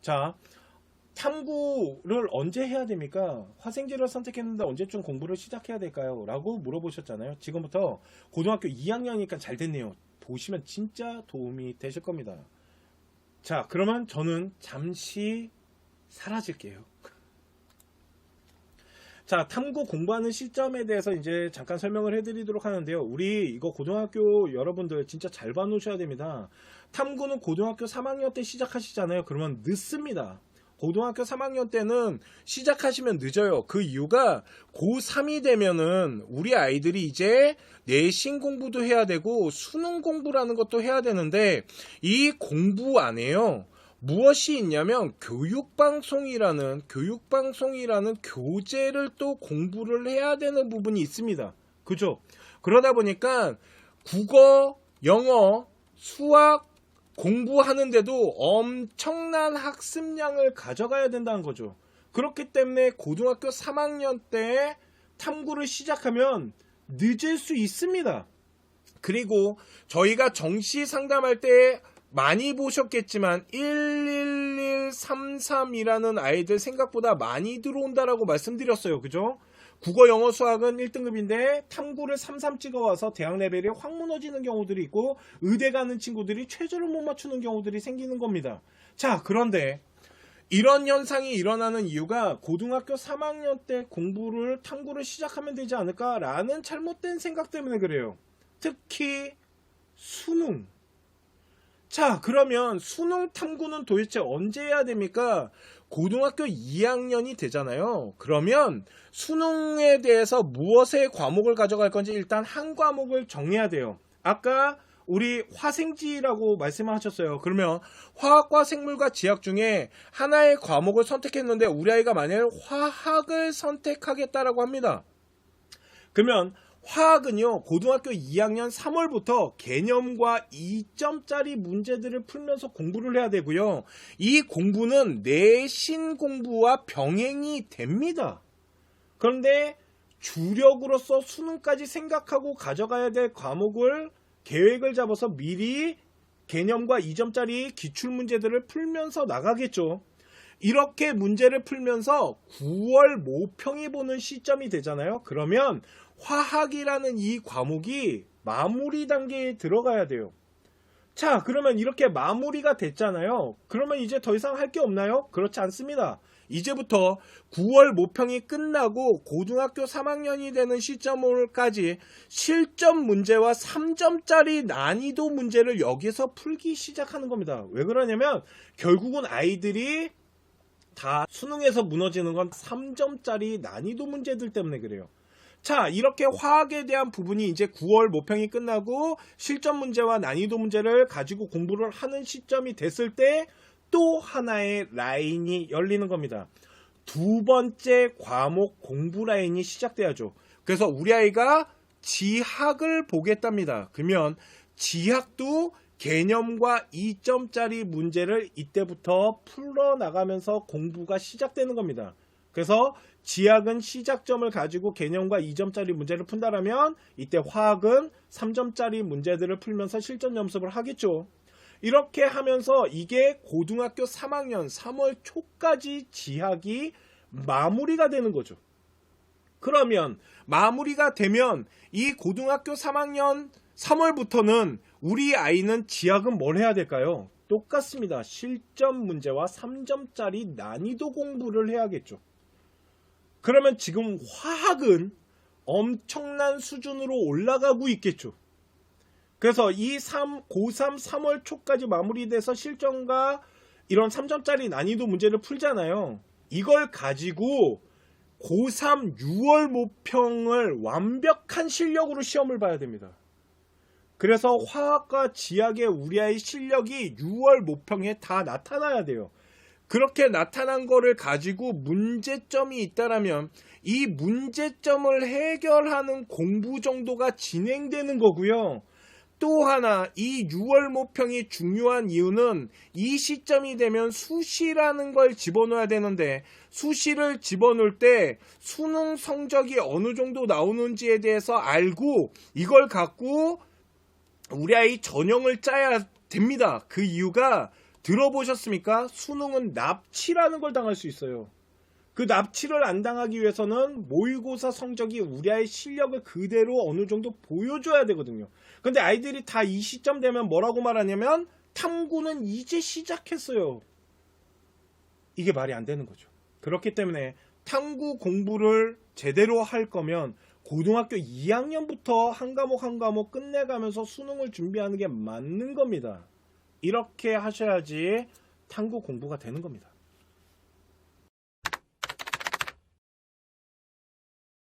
자, 탐구를 언제 해야 됩니까? 화생지를 선택했는데 언제쯤 공부를 시작해야 될까요? 라고 물어보셨잖아요. 지금부터 고등학교 2학년이니까 잘 됐네요. 보시면 진짜 도움이 되실 겁니다. 자, 그러면 저는 잠시 사라질게요. 자, 탐구 공부하는 시점에 대해서 이제 잠깐 설명을 해드리도록 하는데요. 우리 이거 고등학교 여러분들 진짜 잘 봐놓으셔야 됩니다. 탐구는 고등학교 3학년 때 시작하시잖아요. 그러면 늦습니다. 고등학교 3학년 때는 시작하시면 늦어요. 그 이유가 고3이 되면은 우리 아이들이 이제 내신 공부도 해야 되고 수능 공부라는 것도 해야 되는데 이 공부 안에요. 무엇이 있냐면 교육방송이라는 교재를 또 공부를 해야 되는 부분이 있습니다. 그죠? 그러다 보니까 국어, 영어, 수학 공부하는데도 엄청난 학습량을 가져가야 된다는 거죠. 그렇기 때문에 고등학교 3학년 때 탐구를 시작하면 늦을 수 있습니다. 그리고 저희가 정시 상담할 때 많이 보셨겠지만 11133이라는 아이들 생각보다 많이 들어온다라고 말씀드렸어요. 그죠? 국어, 영어, 수학은 1등급인데 탐구를 33 찍어와서 대학 레벨이 확 무너지는 경우들이 있고 의대 가는 친구들이 최저를 못 맞추는 경우들이 생기는 겁니다. 자, 그런데 이런 현상이 일어나는 이유가 고등학교 3학년 때 탐구를 시작하면 되지 않을까라는 잘못된 생각 때문에 그래요. 특히 수능. 자, 그러면 수능 탐구는 도대체 언제 해야 됩니까? 고등학교 2학년이 되잖아요. 그러면 수능에 대해서 무엇의 과목을 가져갈 건지 일단 한 과목을 정해야 돼요. 아까 우리 화생지라고 말씀하셨어요. 그러면 화학과 생물과 지학 중에 하나의 과목을 선택했는데 우리 아이가 만약에 화학을 선택하겠다라고 합니다. 그러면 화학은요, 고등학교 2학년 3월부터 개념과 2점짜리 문제들을 풀면서 공부를 해야 되고요. 이 공부는 내신 공부와 병행이 됩니다. 그런데 주력으로서 수능까지 생각하고 가져가야 될 과목을 계획을 잡아서 미리 개념과 2점짜리 기출문제들을 풀면서 나가겠죠. 이렇게 문제를 풀면서 9월 모평이 보는 시점이 되잖아요. 그러면 화학이라는 이 과목이 마무리 단계에 들어가야 돼요. 자, 그러면 이렇게 마무리가 됐잖아요. 그러면 이제 더 이상 할 게 없나요? 그렇지 않습니다. 이제부터 9월 모평이 끝나고 고등학교 3학년이 되는 시점까지 실전 문제와 3점짜리 난이도 문제를 여기서 풀기 시작하는 겁니다. 왜 그러냐면 결국은 아이들이 다 수능에서 무너지는 건 3점짜리 난이도 문제들 때문에 그래요. 자, 이렇게 화학에 대한 부분이 이제 9월 모평이 끝나고 실전 문제와 난이도 문제를 가지고 공부를 하는 시점이 됐을 때 또 하나의 라인이 열리는 겁니다. 두 번째 과목 공부 라인이 시작돼야죠. 그래서 우리 아이가 지학을 보겠답니다. 그러면 지학도 개념과 2점짜리 문제를 이때부터 풀어나가면서 공부가 시작되는 겁니다. 그래서 지학은 시작점을 가지고 개념과 2점짜리 문제를 푼다라면 이때 화학은 3점짜리 문제들을 풀면서 실전 연습을 하겠죠. 이렇게 하면서 이게 고등학교 3학년 3월 초까지 지학이 마무리가 되는 거죠. 그러면 마무리가 되면 이 고등학교 3학년 3월부터는 우리 아이는 지학은 뭘 해야 될까요? 똑같습니다. 실전 문제와 3점짜리 난이도 공부를 해야겠죠. 그러면 지금 화학은 엄청난 수준으로 올라가고 있겠죠. 그래서 이 고3 3월 초까지 마무리돼서 실전과 이런 3점짜리 난이도 문제를 풀잖아요. 이걸 가지고 고3 6월 모평을 완벽한 실력으로 시험을 봐야 됩니다. 그래서 화학과 지학의 우리 아이 실력이 6월 모평에 다 나타나야 돼요. 그렇게 나타난 거를 가지고 문제점이 있다라면 이 문제점을 해결하는 공부 정도가 진행되는 거고요. 또 하나 이 6월 모평이 중요한 이유는 이 시점이 되면 수시라는 걸 집어넣어야 되는데 수시를 집어넣을 때 수능 성적이 어느 정도 나오는지에 대해서 알고 이걸 갖고 우리 아이 전형을 짜야 됩니다. 그 이유가 들어보셨습니까? 수능은 납치라는 걸 당할 수 있어요. 그 납치를 안 당하기 위해서는 모의고사 성적이 우리 아이의 실력을 그대로 어느 정도 보여줘야 되거든요. 근데 아이들이 다 이 시점 되면 뭐라고 말하냐면 탐구는 이제 시작했어요. 이게 말이 안 되는 거죠. 그렇기 때문에 탐구 공부를 제대로 할 거면 고등학교 2학년부터 한 과목 한 과목 끝내가면서 수능을 준비하는 게 맞는 겁니다. 이렇게 하셔야지 탐구 공부가 되는 겁니다.